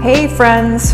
Hey friends!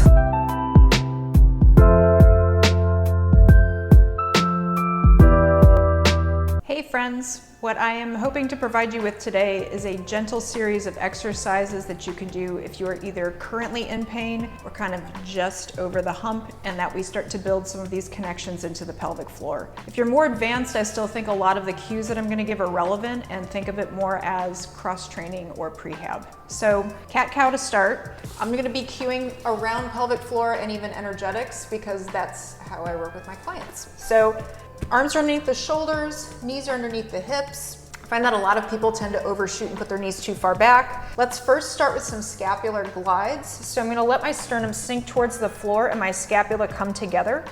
Hey friends! What I am hoping to provide you with today is a gentle series of exercises that you can do if you are either currently in pain or kind of just over the hump, and that we start to build some of these connections into the pelvic floor. If you're more advanced, I still think a lot of the cues that I'm going to give are relevant, and think of it more as cross-training or prehab. So cat-cow to start. I'm going to be cueing around pelvic floor and even energetics because that's how I work with my clients. So arms are underneath the shoulders, knees are underneath the hips. I find that a lot of people tend to overshoot and put their knees too far back. Let's first start with some scapular glides. So I'm gonna let my sternum sink towards the floor and my scapula come together.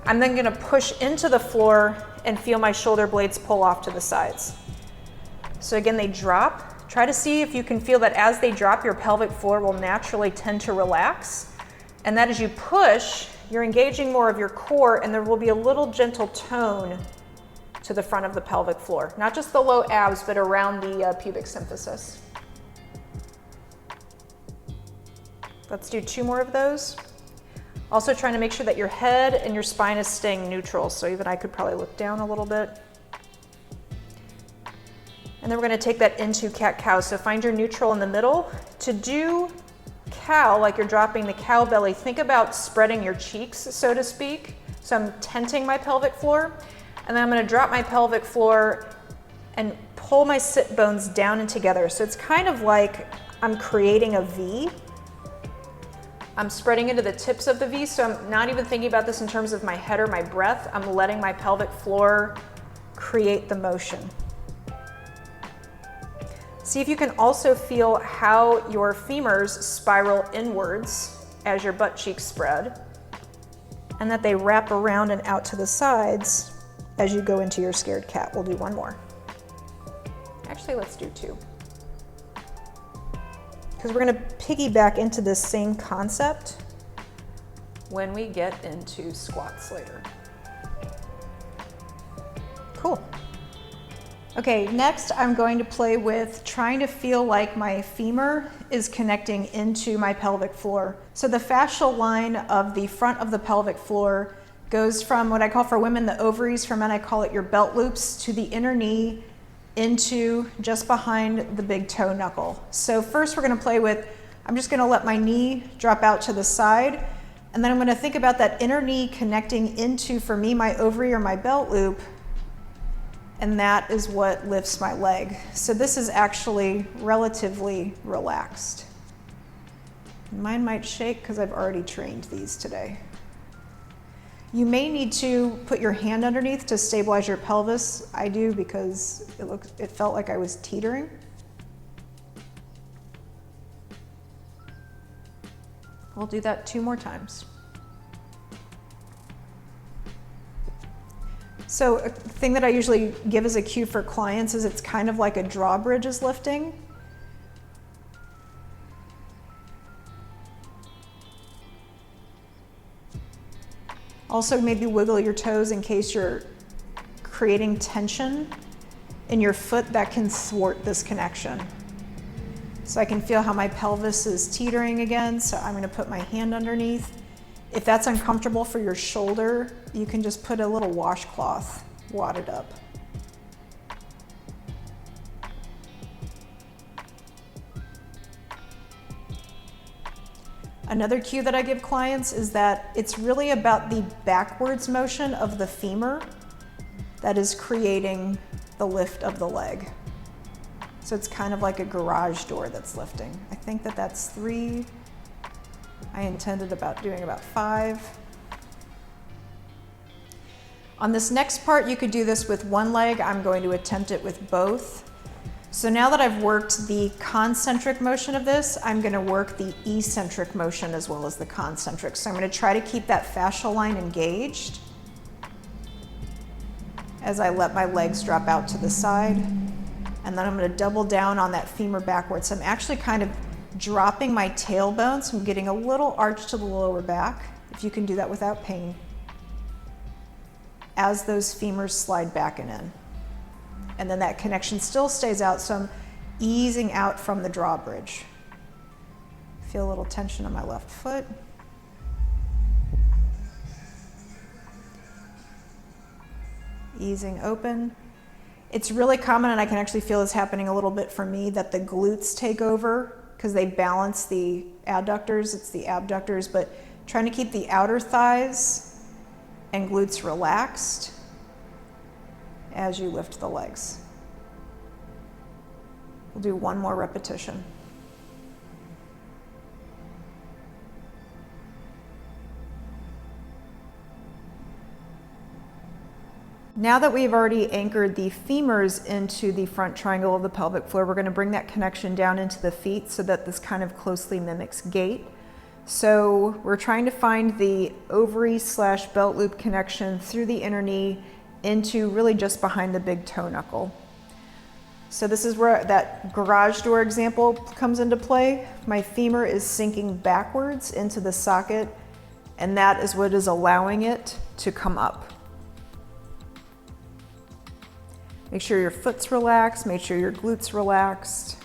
I'm then gonna push into the floor and feel my shoulder blades pull off to the sides. So again, they drop. Try to see if you can feel that as they drop, your pelvic floor will naturally tend to relax. And that as you push, you're engaging more of your core, and there will be a little gentle tone to the front of the pelvic floor. Not just the low abs, but around the pubic symphysis. Let's do 2 more of those. Also trying to make sure that your head and your spine is staying neutral, so even I could probably look down a little bit. And then we're gonna take that into cat-cow, so find your neutral in the middle. To do cow, like you're dropping the cow belly, think about spreading your cheeks, so to speak. So I'm tenting my pelvic floor, and then I'm gonna drop my pelvic floor and pull my sit bones down and together. So it's kind of like I'm creating a V. I'm spreading into the tips of the V, so I'm not even thinking about this in terms of my head or my breath. I'm letting my pelvic floor create the motion. See if you can also feel how your femurs spiral inwards as your butt cheeks spread, and that they wrap around and out to the sides as you go into your scared cat. We'll do 1 more. Actually, let's do 2. Because we're gonna piggyback into this same concept when we get into squats later. Cool. Okay, next I'm going to play with trying to feel like my femur is connecting into my pelvic floor. So the fascial line of the front of the pelvic floor goes from what I call for women the ovaries, for men I call it your belt loops, to the inner knee into just behind the big toe knuckle. So first we're gonna play with, I'm just gonna let my knee drop out to the side, and then I'm gonna think about that inner knee connecting into, for me, my ovary or my belt loop, and that is what lifts my leg. So this is actually relatively relaxed. Mine might shake because I've already trained these today. You may need to put your hand underneath to stabilize your pelvis. I do because it felt like I was teetering. We'll do that 2 more times. So a thing that I usually give as a cue for clients is it's kind of like a drawbridge is lifting. Also maybe wiggle your toes in case you're creating tension in your foot that can thwart this connection. So I can feel how my pelvis is teetering again, so I'm gonna put my hand underneath. If that's uncomfortable for your shoulder, you can just put a little washcloth wadded up. Another cue that I give clients is that it's really about the backwards motion of the femur that is creating the lift of the leg. So it's kind of like a garage door that's lifting. I think that that's 3. I intended doing about 5. On this next part, you could do this with 1 leg. I'm going to attempt it with both. So now that I've worked the concentric motion of this, I'm gonna work the eccentric motion as well as the concentric. So I'm gonna try to keep that fascial line engaged as I let my legs drop out to the side. And then I'm gonna double down on that femur backwards. So I'm actually kind of dropping my tailbone, so I'm getting a little arch to the lower back, if you can do that without pain, as those femurs slide back and in. And then that connection still stays out, so I'm easing out from the drawbridge. Feel a little tension on my left foot. Easing open. It's really common, and I can actually feel this happening a little bit for me, that the glutes take over because they balance the adductors. It's the abductors, but trying to keep the outer thighs and glutes relaxed as you lift the legs. We'll do one more repetition. Now that we've already anchored the femurs into the front triangle of the pelvic floor, we're going to bring that connection down into the feet so that this kind of closely mimics gait. So we're trying to find the ovary/belt loop connection through the inner knee into really just behind the big toe knuckle. So this is where that garage door example comes into play. My femur is sinking backwards into the socket, and that is what is allowing it to come up. Make sure your foot's relaxed, make sure your glutes relaxed.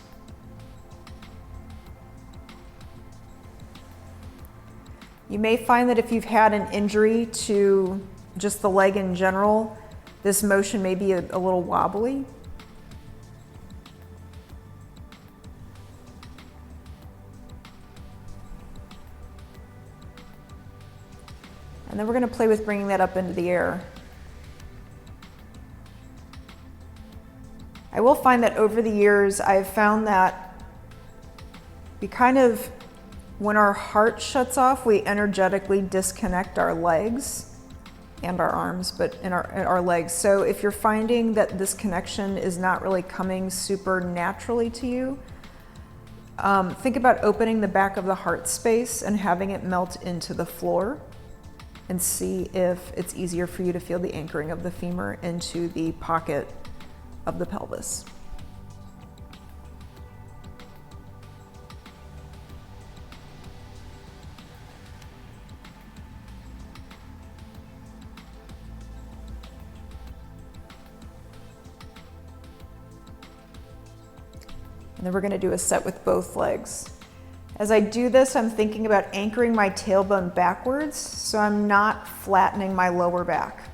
You may find that if you've had an injury to just the leg in general, this motion may be a little wobbly. And then we're going to play with bringing that up into the air. I will find that over the years, I've found that when our heart shuts off, we energetically disconnect our legs and our arms, but in our legs. So if you're finding that this connection is not really coming super naturally to you, think about opening the back of the heart space and having it melt into the floor, and see if it's easier for you to feel the anchoring of the femur into the pocket of the pelvis. And then we're going to do a set with both legs. As I do this, I'm thinking about anchoring my tailbone backwards, so I'm not flattening my lower back.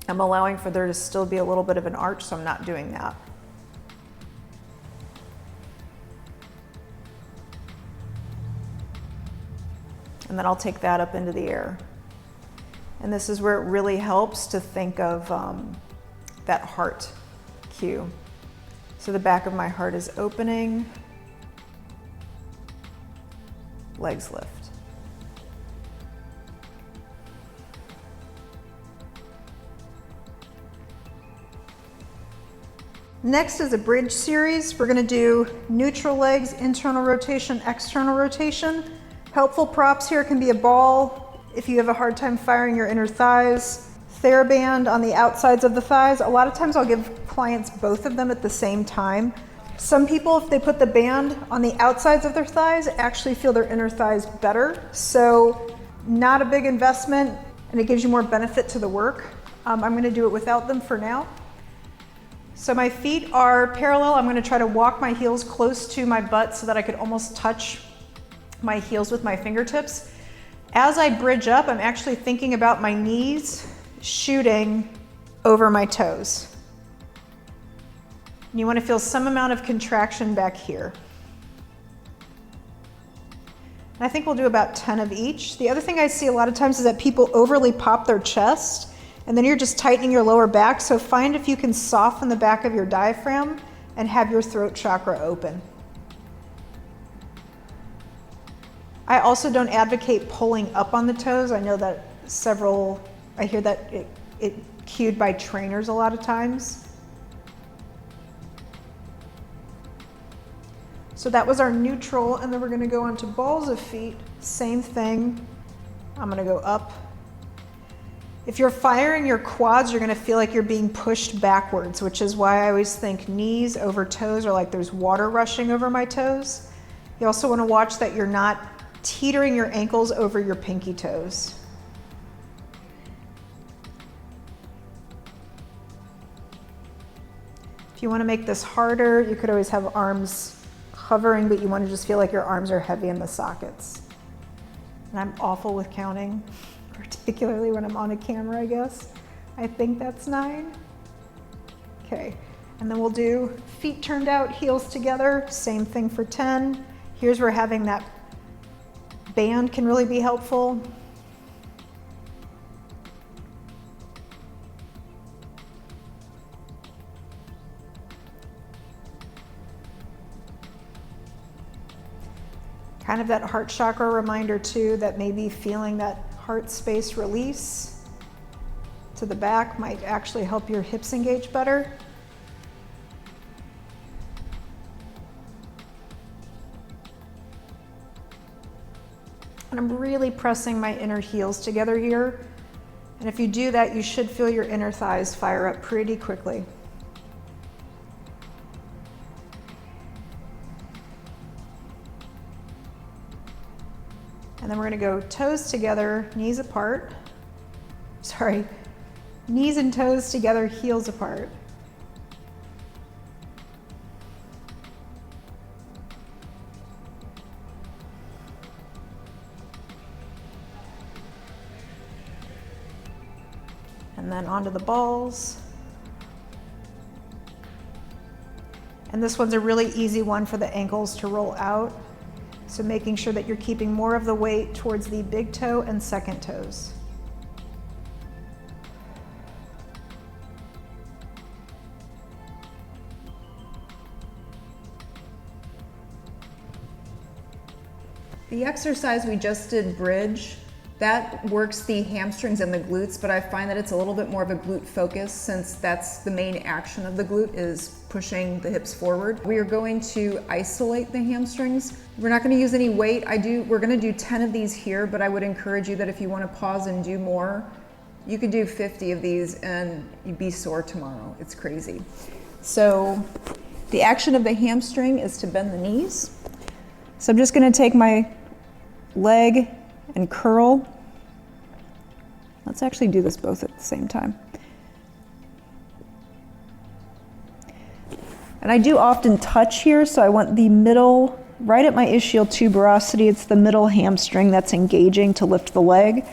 I'm allowing for there to still be a little bit of an arch, so I'm not doing that. And then I'll take that up into the air. And this is where it really helps to think of that heart cue. So the back of my heart is opening, legs lift. Next is a bridge series. We're going to do neutral legs, internal rotation, external rotation. Helpful props here can be a ball if you have a hard time firing your inner thighs, TheraBand on the outsides of the thighs. A lot of times I'll give clients both of them at the same time. Some people, if they put the band on the outsides of their thighs, actually feel their inner thighs better. So not a big investment, and it gives you more benefit to the work. I'm going to do it without them for now. So my feet are parallel. I'm going to try to walk my heels close to my butt so that I could almost touch my heels with my fingertips. As I bridge up, I'm actually thinking about my knees shooting over my toes. And you want to feel some amount of contraction back here. And I think we'll do about 10 of each. The other thing I see a lot of times is that people overly pop their chest, and then you're just tightening your lower back. So find if you can soften the back of your diaphragm and have your throat chakra open. I also don't advocate pulling up on the toes. I know that I hear that it cued by trainers a lot of times. So that was our neutral, and then we're going to go on to balls of feet. Same thing. I'm going to go up. If you're firing your quads, you're going to feel like you're being pushed backwards, which is why I always think knees over toes are like there's water rushing over my toes. You also want to watch that you're not teetering your ankles over your pinky toes. If you want to make this harder, you could always have arms hovering, but you want to just feel like your arms are heavy in the sockets. And I'm awful with counting, particularly when I'm on a camera, I guess. I think that's 9. Okay, and then we'll do feet turned out, heels together, same thing for 10. Here's where having that band can really be helpful. Kind of that heart chakra reminder too, that maybe feeling that heart space release to the back might actually help your hips engage better. And I'm really pressing my inner heels together here. And if you do that, you should feel your inner thighs fire up pretty quickly. And then we're gonna go toes together, knees apart. Sorry, knees and toes together, heels apart. And then onto the balls. And this one's a really easy one for the ankles to roll out. So making sure that you're keeping more of the weight towards the big toe and second toes. The exercise we just did, bridge, that works the hamstrings and the glutes, but I find that it's a little bit more of a glute focus since that's the main action of the glute is pushing the hips forward. We are going to isolate the hamstrings. We're not going to use any weight. We're going to do 10 of these here, but I would encourage you that if you want to pause and do more, you could do 50 of these and you'd be sore tomorrow. It's crazy. So the action of the hamstring is to bend the knees. So I'm just going to take my leg and curl. Let's actually do this both at the same time. And I do often touch here, so I want the middle, right at my ischial tuberosity, it's the middle hamstring that's engaging to lift the leg.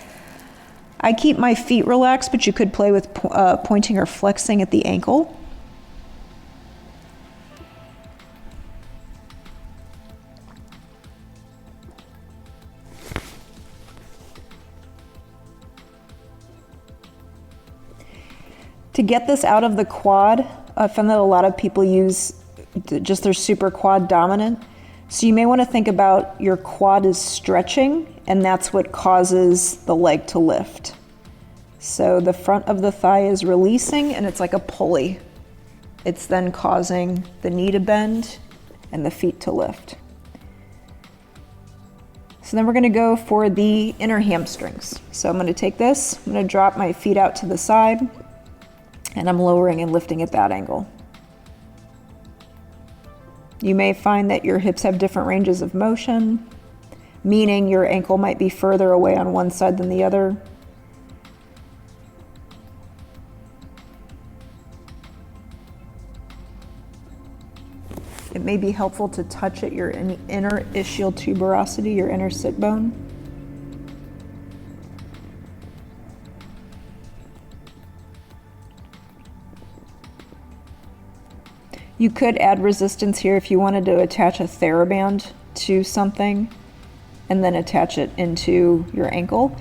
I keep my feet relaxed, but you could play with pointing or flexing at the ankle. To get this out of the quad, I found that a lot of people use just their super quad dominant. So you may want to think about your quad is stretching, and that's what causes the leg to lift. So the front of the thigh is releasing, and it's like a pulley. It's then causing the knee to bend and the feet to lift. So then we're going to go for the inner hamstrings. So I'm going to take this, I'm going to drop my feet out to the side, and I'm lowering and lifting at that angle. You may find that your hips have different ranges of motion, meaning your ankle might be further away on one side than the other. It may be helpful to touch at your inner ischial tuberosity, your inner sit bone. You could add resistance here if you wanted to attach a TheraBand to something and then attach it into your ankle.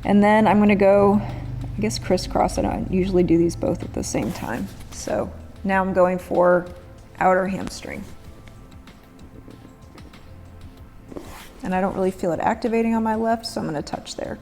And then I'm going to go, I guess, crisscross. I don't usually do these both at the same time. So now I'm going for outer hamstring. And I don't really feel it activating on my left, so I'm going to touch there.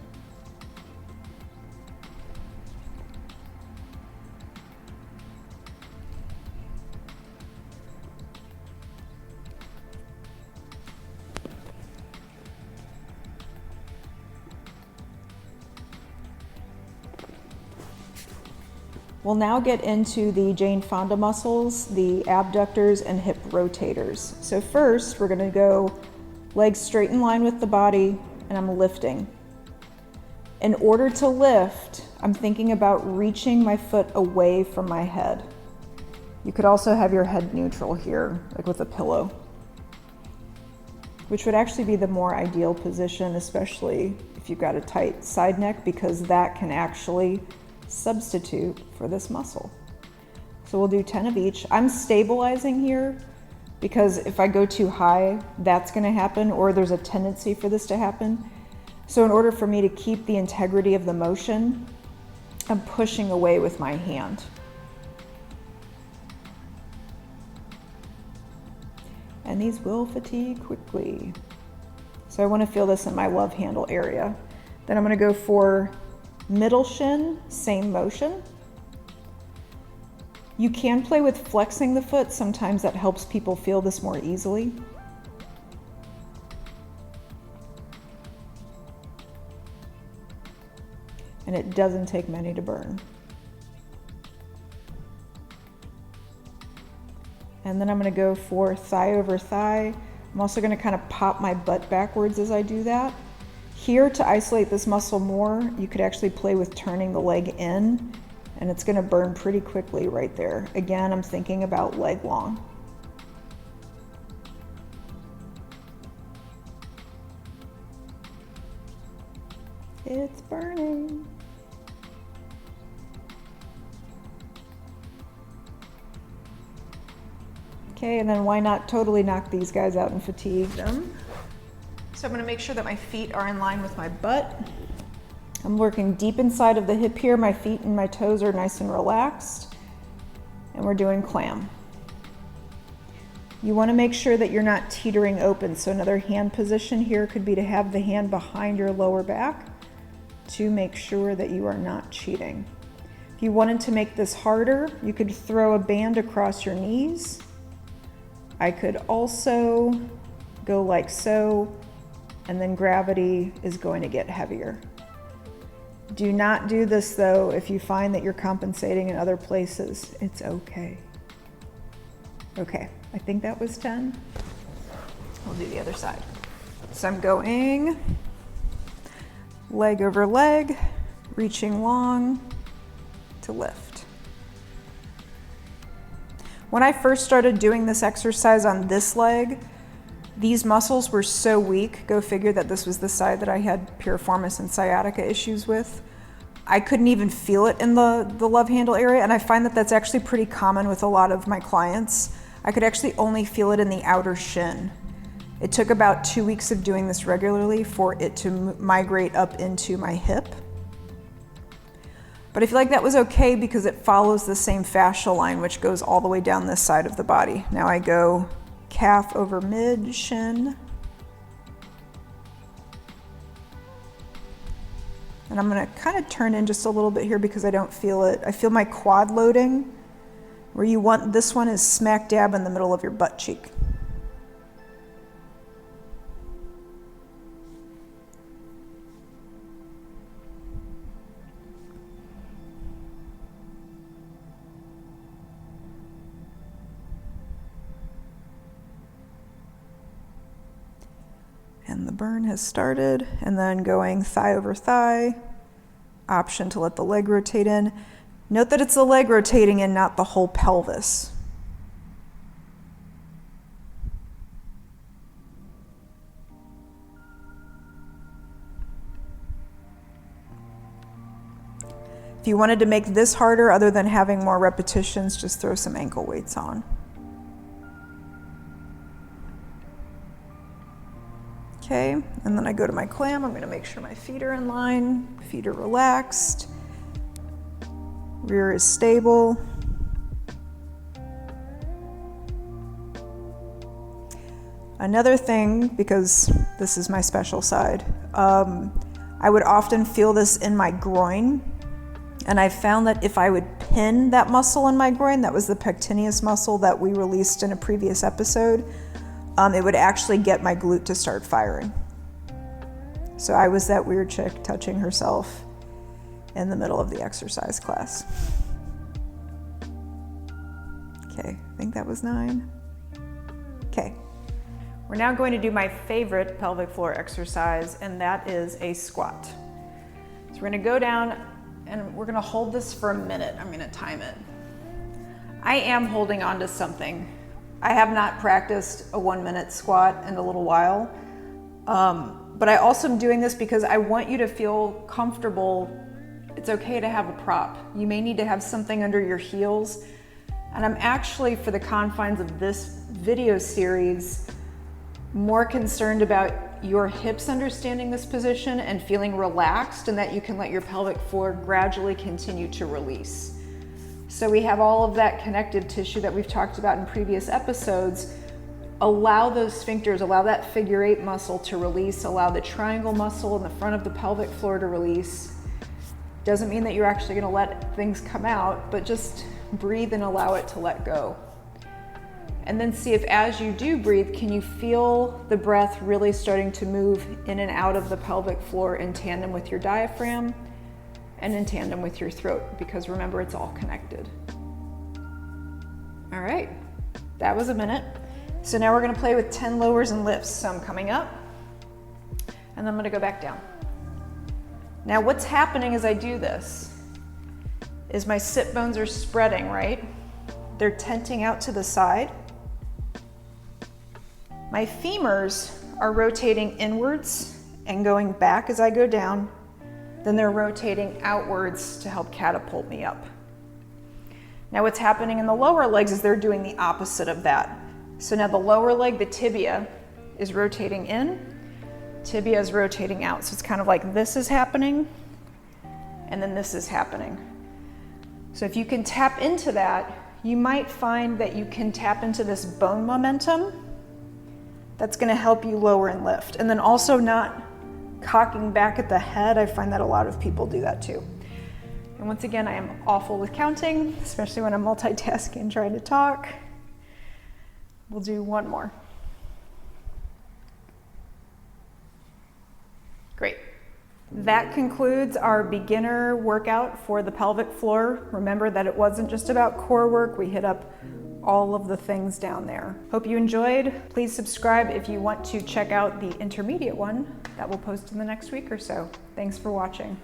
We'll now get into the Jane Fonda muscles, the abductors and hip rotators. So first, we're gonna go legs straight in line with the body, and I'm lifting. In order to lift, I'm thinking about reaching my foot away from my head. You could also have your head neutral here, like with a pillow. which would actually be the more ideal position, especially if you've got a tight side neck, because that can actually substitute for this muscle. So we'll do 10 of each. I'm stabilizing here because if I go too high, that's gonna happen, or there's a tendency for this to happen. So in order for me to keep the integrity of the motion, I'm pushing away with my hand. And these will fatigue quickly. So I want to feel this in my love handle area. Then I'm going to go for middle shin, same motion. You can play with flexing the foot. Sometimes that helps people feel this more easily. And it doesn't take many to burn. And then I'm going to go for thigh over thigh. I'm also going to kind of pop my butt backwards as I do that. Here, to isolate this muscle more, you could actually play with turning the leg in, and it's going to burn pretty quickly right there. Again, I'm thinking about leg long. It's burning. Okay, and then why not totally knock these guys out and fatigue them? So I'm gonna make sure that my feet are in line with my butt. I'm working deep inside of the hip here. My feet and my toes are nice and relaxed. And we're doing clam. You wanna make sure that you're not teetering open. So another hand position here could be to have the hand behind your lower back to make sure that you are not cheating. If you wanted to make this harder, you could throw a band across your knees. I could also go like so, and then gravity is going to get heavier. Do not do this though if you find that you're compensating in other places. It's okay. Okay, I think that was 10. We'll do the other side. So I'm going leg over leg, reaching long to lift. When I first started doing this exercise on this leg, these muscles were so weak. Go figure that this was the side that I had piriformis and sciatica issues with. I couldn't even feel it in the love handle area, and I find that that's actually pretty common with a lot of my clients. I could actually only feel it in the outer shin. It took about 2 weeks of doing this regularly for it to migrate up into my hip. But I feel like that was okay because it follows the same fascial line, which goes all the way down this side of the body. Now I go calf over mid, shin. And I'm gonna kind of turn in just a little bit here because I don't feel it. I feel my quad loading, where you want this one is smack dab in the middle of your butt cheek. And the burn has started, and then going thigh over thigh, option to let the leg rotate in. Note that it's the leg rotating in, not the whole pelvis. If you wanted to make this harder, other than having more repetitions, just throw some ankle weights on. Okay, and then I go to my clam. I'm gonna make sure my feet are in line, feet are relaxed, rear is stable. Another thing, because this is my special side, I would often feel this in my groin, and I found that if I would pin that muscle in my groin, that was the pectineus muscle that we released in a previous episode, it would actually get my glute to start firing. So I was that weird chick touching herself in the middle of the exercise class. Okay, I think that was 9. Okay, we're now going to do my favorite pelvic floor exercise, and that is a squat. So we're gonna go down and we're gonna hold this for a minute. I'm gonna time it. I am holding on to something I have not practiced a 1-minute squat in a little while, but I also am doing this because I want you to feel comfortable. It's okay to have a prop. You may need to have something under your heels. And I'm actually, for the confines of this video series, more concerned about your hips understanding this position and feeling relaxed, and that you can let your pelvic floor gradually continue to release. So we have all of that connective tissue that we've talked about in previous episodes. Allow those sphincters, allow that figure 8 muscle to release, allow the triangle muscle in the front of the pelvic floor to release. Doesn't mean that you're actually going to let things come out, but just breathe and allow it to let go. And then see if, as you do breathe, can you feel the breath really starting to move in and out of the pelvic floor in tandem with your diaphragm and in tandem with your throat, because remember, it's all connected. All right, that was a minute. So now we're going to play with 10 lowers and lifts. So I'm coming up and then I'm going to go back down. Now what's happening as I do this is my sit bones are spreading, right? They're tenting out to the side. My femurs are rotating inwards and going back as I go down. Then they're rotating outwards to help catapult me up. Now what's happening in the lower legs is they're doing the opposite of that. So now the lower leg, the tibia, is rotating in, tibia is rotating out. So it's kind of like this is happening, and then this is happening. So if you can tap into that, you might find that you can tap into this bone momentum. That's going to help you lower and lift. And then also not cocking back at the head. I find that a lot of people do that too. And once again, I am awful with counting, especially when I'm multitasking and trying to talk. We'll do one more. Great. That concludes our beginner workout for the pelvic floor. Remember that it wasn't just about core work. We hit up all of the things down there. Hope you enjoyed. Please subscribe if you want to check out the intermediate one that we'll post in the next week or so. Thanks for watching.